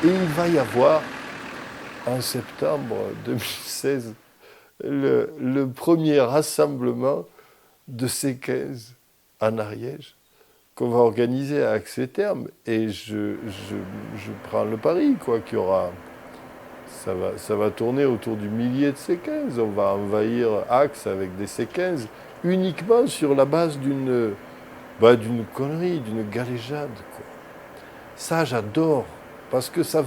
Et il va y avoir, en septembre 2016, le premier rassemblement de ces 15 en Ariège qu'on va organiser à Axe-les-Thermes. Et je prends le pari, quoi, qu'il y aura... Ça va tourner autour du millier de C15. On va envahir Axe avec des C15 uniquement sur la base d'une connerie, d'une galéjade, quoi. Ça, j'adore, parce que ça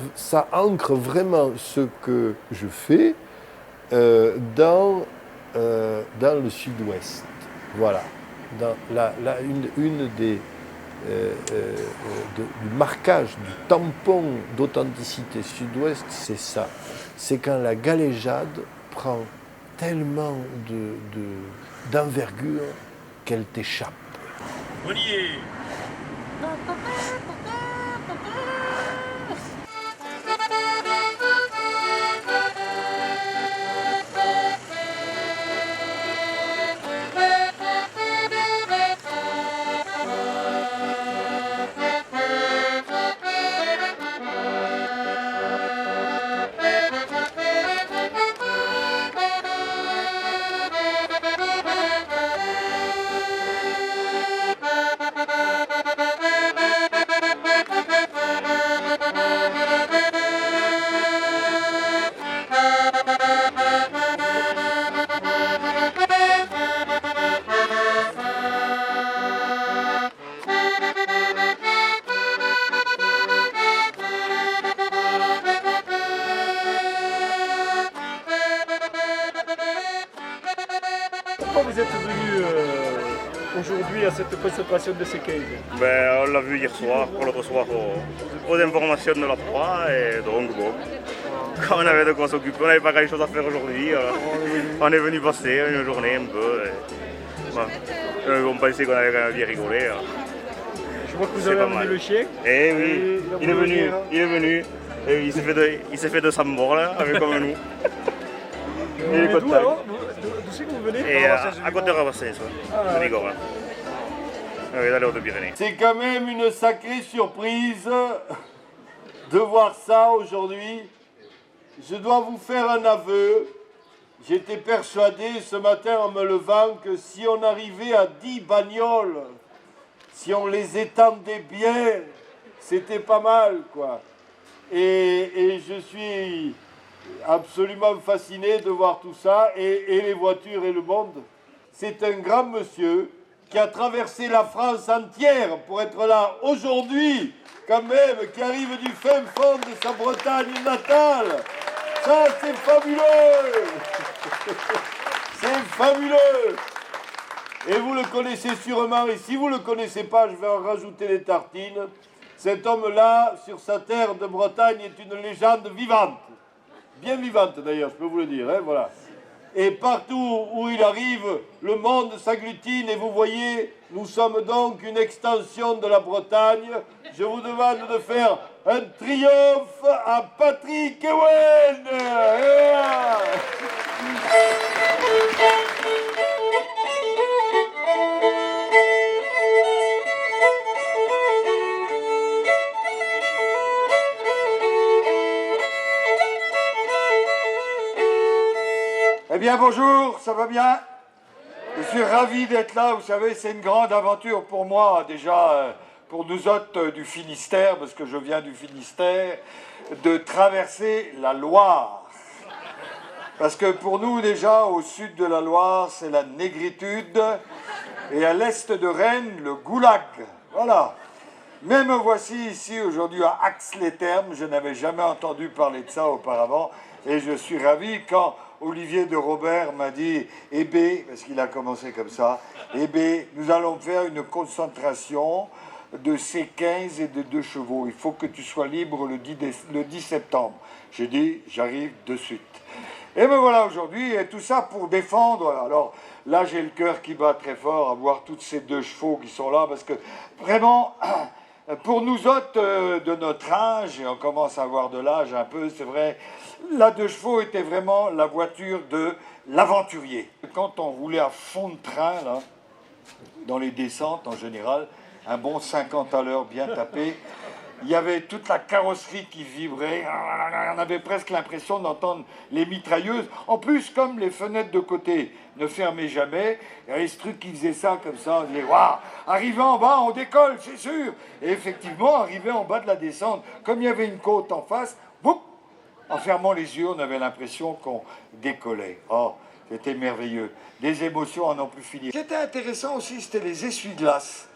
ancre vraiment ce que je fais dans le sud-ouest. Voilà. Dans une des du marquage, du tampon d'authenticité sud-ouest, c'est ça. C'est quand la galéjade prend tellement d'envergure qu'elle t'échappe. On y est. Pourquoi vous êtes venu aujourd'hui à cette concentration de ces 15? On l'a vu hier soir, l'autre soir aux informations de la 3 et donc bon, quand on avait de quoi s'occuper, on n'avait pas grand chose à faire aujourd'hui, on est venu passer une journée un peu. On pensait qu'on avait bien rigolé. Je vois que vous avez amené le chien. Eh oui, il est venu. Et il s'est fait 200 morts là, avec comme nous. Il est d'où alors? D'où c'est que vous venez? Et à côté de Rabassens, de Bigorre. Oui, dans les Hautes-Pyrénées. C'est quand même une sacrée surprise de voir ça aujourd'hui. Je dois vous faire un aveu. J'étais persuadé ce matin en me levant que si on arrivait à 10 bagnoles, si on les étendait bien, c'était pas mal, quoi. Et je suis absolument fasciné de voir tout ça, et les voitures et le monde. C'est un grand monsieur qui a traversé la France entière pour être là aujourd'hui, quand même, qui arrive du fin fond de sa Bretagne natale. Ça, c'est fabuleux. C'est fabuleux. Et vous le connaissez sûrement, et si vous ne le connaissez pas, je vais en rajouter des tartines. Cet homme-là, sur sa terre de Bretagne, est une légende vivante. Bien vivante d'ailleurs, je peux vous le dire, hein, voilà. Et partout où il arrive, le monde s'agglutine, et vous voyez, nous sommes donc une extension de la Bretagne. Je vous demande de faire un triomphe à Patrick Ewen. Eh bien bonjour, ça va bien? Je suis ravi d'être là, vous savez, c'est une grande aventure pour moi, déjà pour nous autres du Finistère, parce que je viens du Finistère, de traverser la Loire. Parce que pour nous déjà, au sud de la Loire, c'est la négritude, et à l'est de Rennes, le goulag. Voilà. Mais me voici ici aujourd'hui à Axe-les-Thermes, je n'avais jamais entendu parler de ça auparavant, et je suis ravi quand Olivier de Robert m'a dit « Eh bien, parce qu'il a commencé comme ça, eh bien, nous allons faire une concentration de C15 et de 2 chevaux. Il faut que tu sois libre le 10 septembre. » J'ai dit « J'arrive de suite. » Et me voilà aujourd'hui, et tout ça pour défendre. Alors là, j'ai le cœur qui bat très fort à voir toutes ces 2 chevaux qui sont là, parce que vraiment... Pour nous autres de notre âge, et on commence à avoir de l'âge un peu, c'est vrai, la 2 chevaux était vraiment la voiture de l'aventurier. Quand on roulait à fond de train, là, dans les descentes en général, un bon 50 à l'heure bien tapé, Il y avait toute la carrosserie qui vibrait. On avait presque l'impression d'entendre les mitrailleuses. En plus, comme les fenêtres de côté ne fermaient jamais, il y avait ce truc qui faisait ça comme ça. On disait, waouh, arrivé en bas, on décolle, c'est sûr. Et effectivement, arrivé en bas de la descente, comme il y avait une côte en face, boum, en fermant les yeux, on avait l'impression qu'on décollait. Oh, c'était merveilleux. Des émotions en n'en plus finir. Ce qui était intéressant aussi, c'était les essuie-glaces.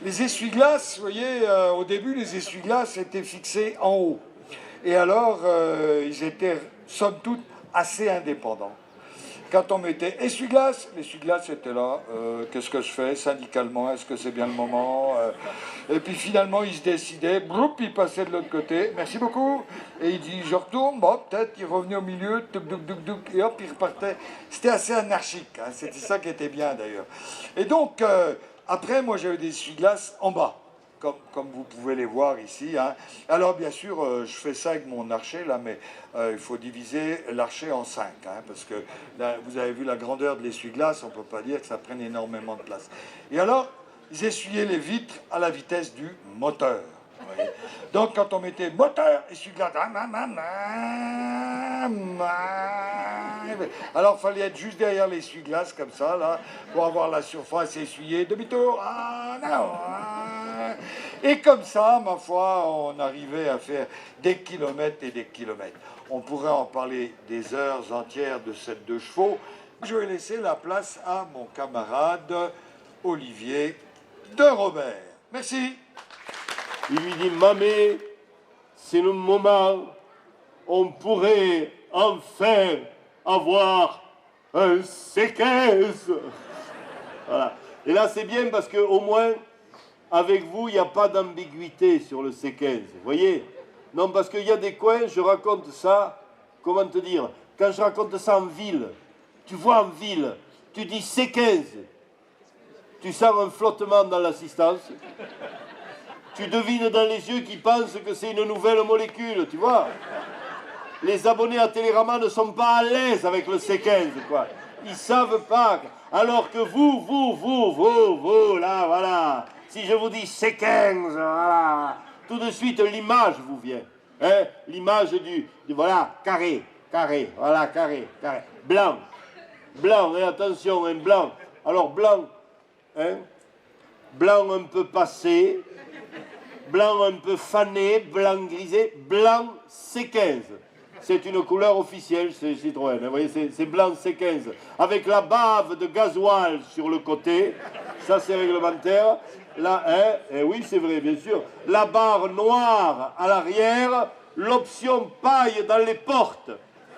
Les essuie-glaces, vous voyez, au début, les essuie-glaces étaient fixés en haut. Et alors, ils étaient, somme toute, assez indépendants. Quand on mettait essuie-glace, l'essuie-glace était là. Qu'est-ce que je fais syndicalement? Est-ce que c'est bien le moment? Et puis finalement, il se décidait, broup, il passait de l'autre côté. Merci beaucoup. Et il dit, je retourne. Bon, peut-être, il revenait au milieu, touc, touc, touc, touc, et hop, il repartait. C'était assez anarchique. Hein. C'était ça qui était bien, d'ailleurs. Et donc, après, moi, j'avais des essuie-glaces en bas. Comme vous pouvez les voir ici. Hein. Alors, bien sûr, je fais ça avec mon archet, là, mais il faut diviser l'archet en 5, hein, parce que là, vous avez vu la grandeur de l'essuie-glace, on ne peut pas dire que ça prenne énormément de place. Et alors, ils essuyaient les vitres à la vitesse du moteur. Vous voyez. Donc, quand on mettait moteur, essuie-glace, alors il fallait être juste derrière l'essuie-glace, comme ça, là, pour avoir la surface essuyée, demi-tour, et comme ça, ma foi, on arrivait à faire des kilomètres et des kilomètres. On pourrait en parler des heures entières de cette 2 chevaux. Je vais laisser la place à mon camarade Olivier de Robert. Merci. Il lui dit, Mamé, c'est le moment, on pourrait enfin avoir un C15. Voilà. Et là, c'est bien parce qu'au moins, avec vous, il n'y a pas d'ambiguïté sur le C15. Vous voyez? Non, parce qu'il y a des coins, je raconte ça, comment te dire? Quand je raconte ça en ville, tu vois en ville, tu dis C15. Tu sens un flottement dans l'assistance. Tu devines dans les yeux qu'ils pensent que c'est une nouvelle molécule, tu vois. Les abonnés à Télérama ne sont pas à l'aise avec le C15, quoi. Ils savent pas. Alors que vous, là, voilà. Si je vous dis C15, voilà. Tout de suite, l'image vous vient. Hein? L'image du, voilà, carré, voilà, carré. Blanc, et attention, un blanc. Alors, blanc, hein? Blanc un peu passé, blanc un peu fané, blanc grisé, blanc C15. C'est une couleur officielle, c'est Citroën. Vous voyez, c'est blanc C15. Avec la bave de gasoil sur le côté, ça c'est réglementaire. Là, hein, et oui, c'est vrai, bien sûr. La barre noire à l'arrière, l'option paille dans les portes.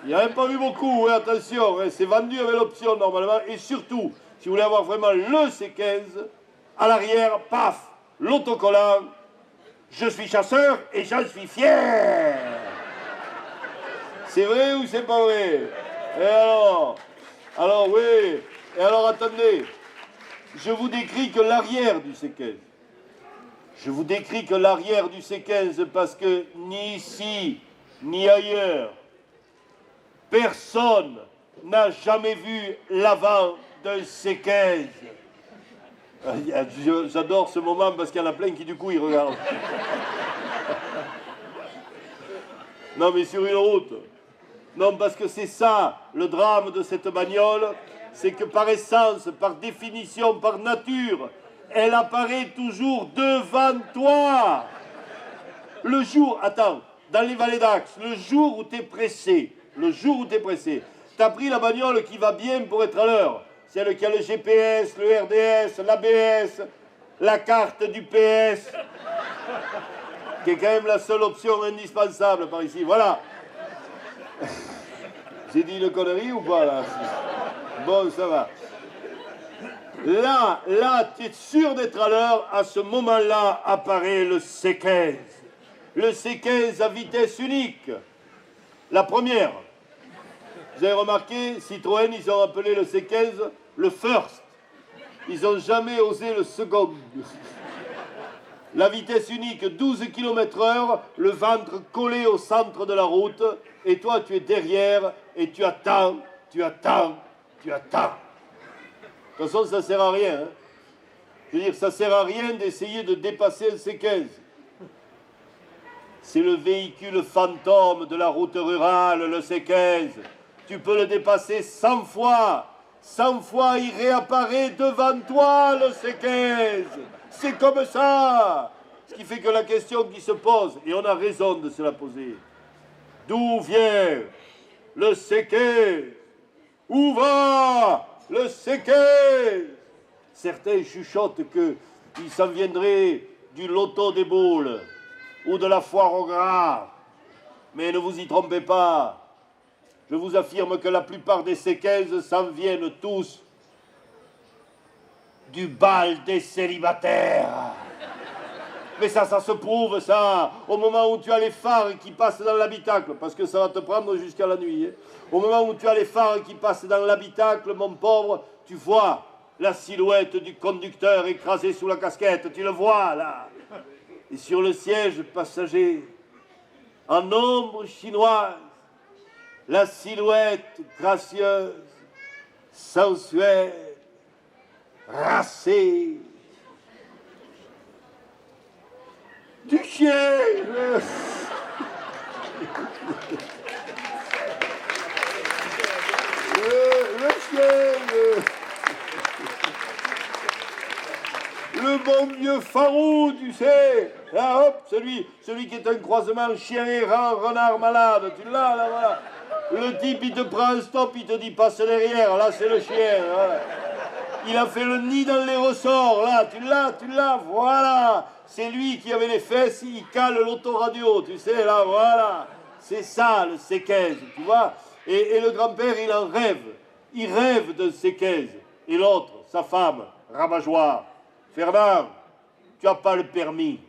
Il n'y a même pas vu beaucoup, hein, attention, hein, c'est vendu avec l'option normalement. Et surtout, si vous voulez avoir vraiment le C15, à l'arrière, paf, l'autocollant. Je suis chasseur et j'en suis fier. C'est vrai ou c'est pas vrai? Et alors oui. Et alors attendez, je vous décris que l'arrière du C15. Je vous décris que l'arrière du C15 parce que ni ici, ni ailleurs, personne n'a jamais vu l'avant d'un C15. J'adore ce moment parce qu'il y en a plein qui du coup ils regardent. Non mais sur une route. Non, parce que c'est ça, le drame de cette bagnole, c'est que par essence, par définition, par nature, elle apparaît toujours devant toi. Le jour, attends, dans les vallées d'Axe, le jour où tu es pressé, t'as pris la bagnole qui va bien pour être à l'heure, celle qui a le GPS, le RDS, l'ABS, la carte du PS, qui est quand même la seule option indispensable par ici, voilà. J'ai dit une connerie ou pas là? Bon, ça va. Là, tu es sûr d'être à l'heure. À ce moment-là apparaît le C15. Le C15 à vitesse unique. La première. Vous avez remarqué, Citroën, ils ont appelé le C15 le first. Ils n'ont jamais osé le second. La vitesse unique, 12 km/h, le ventre collé au centre de la route, et toi tu es derrière, et tu attends. De toute façon, ça ne sert à rien. Hein. Je veux dire, ça ne sert à rien d'essayer de dépasser le C15. C'est le véhicule fantôme de la route rurale, le C15. Tu peux le dépasser 100 fois. 100 fois, il réapparaît devant toi, le C15. C'est comme ça. Ce qui fait que la question qui se pose, et on a raison de se la poser, d'où vient le C15? Où va le C15? Certains chuchotent qu'il s'en viendrait du loto des boules ou de la foire au gras. Mais ne vous y trompez pas. Je vous affirme que la plupart des C15 s'en viennent tous du bal des célibataires. Mais ça se prouve, ça, au moment où tu as les phares qui passent dans l'habitacle, parce que ça va te prendre jusqu'à la nuit. Hein. Au moment où tu as les phares qui passent dans l'habitacle, mon pauvre, tu vois la silhouette du conducteur écrasé sous la casquette, tu le vois, là. Et sur le siège passager, en ombre chinoise, la silhouette gracieuse, sensuelle, racée, du chien. Le chien. Le bon vieux Farou, tu sais. Là, hop, celui qui est un croisement chien errant, renard malade. Tu l'as, là, voilà. Le type, il te prend un stop, il te dit passe derrière. Là, c'est le chien. Voilà. Il a fait le nid dans les ressorts, là. Tu l'as, voilà. C'est lui qui avait les fesses, il cale l'autoradio, tu sais, là, voilà. C'est ça, le C15, tu vois. Et le grand-père, il en rêve. Il rêve de C15. Et l'autre, sa femme, rabat-joie. Fernand, tu n'as pas le permis.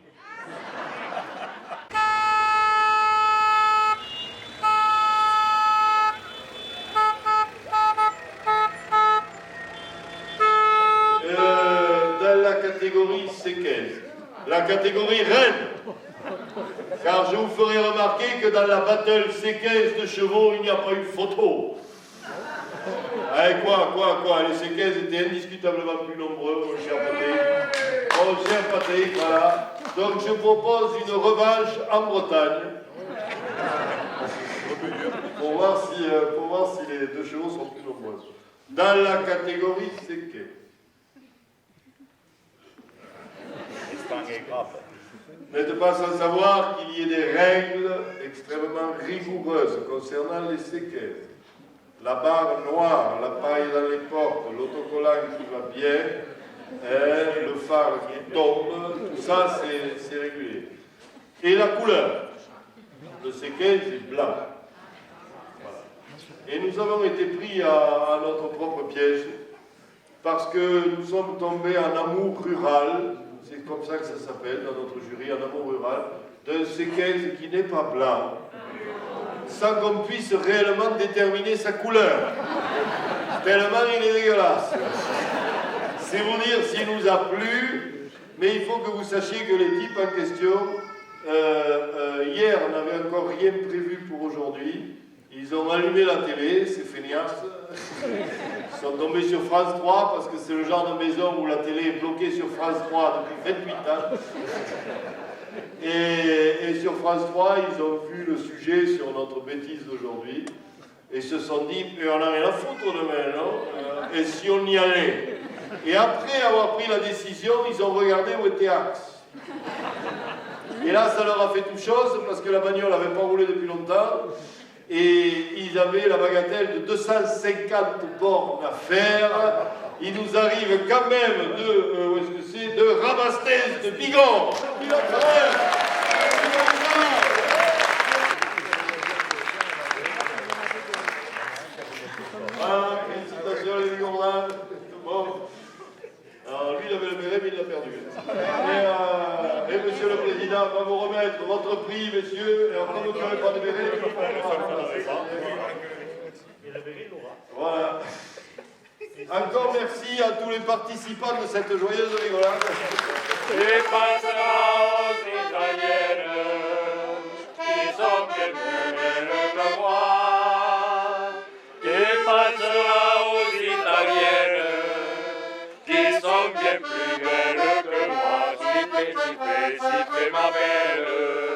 Dans la catégorie C15. La catégorie reine. Car je vous ferai remarquer que dans la battle C15 de chevaux, il n'y a pas eu photo. Allez, quoi les C15 étaient indiscutablement plus nombreux, mon cher Patrick. Mon cher Patrick, voilà. Donc je propose une revanche en Bretagne. Pour voir si les deux chevaux sont plus nombreux. Dans la catégorie C15. N'êtes pas sans savoir qu'il y ait des règles extrêmement rigoureuses concernant les C15. La barre noire, la paille dans les portes, l'autocollant qui va bien, le phare qui tombe, tout ça c'est régulier. Et la couleur, le C15 est blanc. Voilà. Et nous avons été pris à notre propre piège parce que nous sommes tombés en amour rural. C'est comme ça que ça s'appelle dans notre jury, en amour rural, d'un C15 qui n'est pas blanc, sans qu'on puisse réellement déterminer sa couleur. Tellement il est dégueulasse. C'est vous dire s'il nous a plu, mais il faut que vous sachiez que les types en question, hier, n'avaient encore rien prévu pour aujourd'hui. Ils ont allumé la télé, ces feignasses. Ils sont tombés sur France 3 parce que c'est le genre de maison où la télé est bloquée sur France 3 depuis 28 ans. Et sur France 3, ils ont vu le sujet sur notre bêtise d'aujourd'hui et se sont dit, mais on n'a rien à foutre demain, non? Et si on y allait? Et après avoir pris la décision, ils ont regardé où était Axe. Et là, ça leur a fait toute chose parce que la bagnole n'avait pas roulé depuis longtemps. Et ils avaient la bagatelle de 250 bornes à faire. Il nous arrive quand même de Rabastens, de Bigorre. Voilà, félicitations les Bigorrins. Bon. Alors lui, il avait le mérite, mais il l'a perdu. Et monsieur le président va vous remettre votre prix, messieurs, et après vous ne n'aurez pas de béret. Voilà. Encore merci à tous les participants de cette joyeuse rigolade. Et passera aux Italiennes, qui sont bien plus belles que moi. Et passera aux Italiennes, qui sont bien plus belles que moi. Si fais ma belle.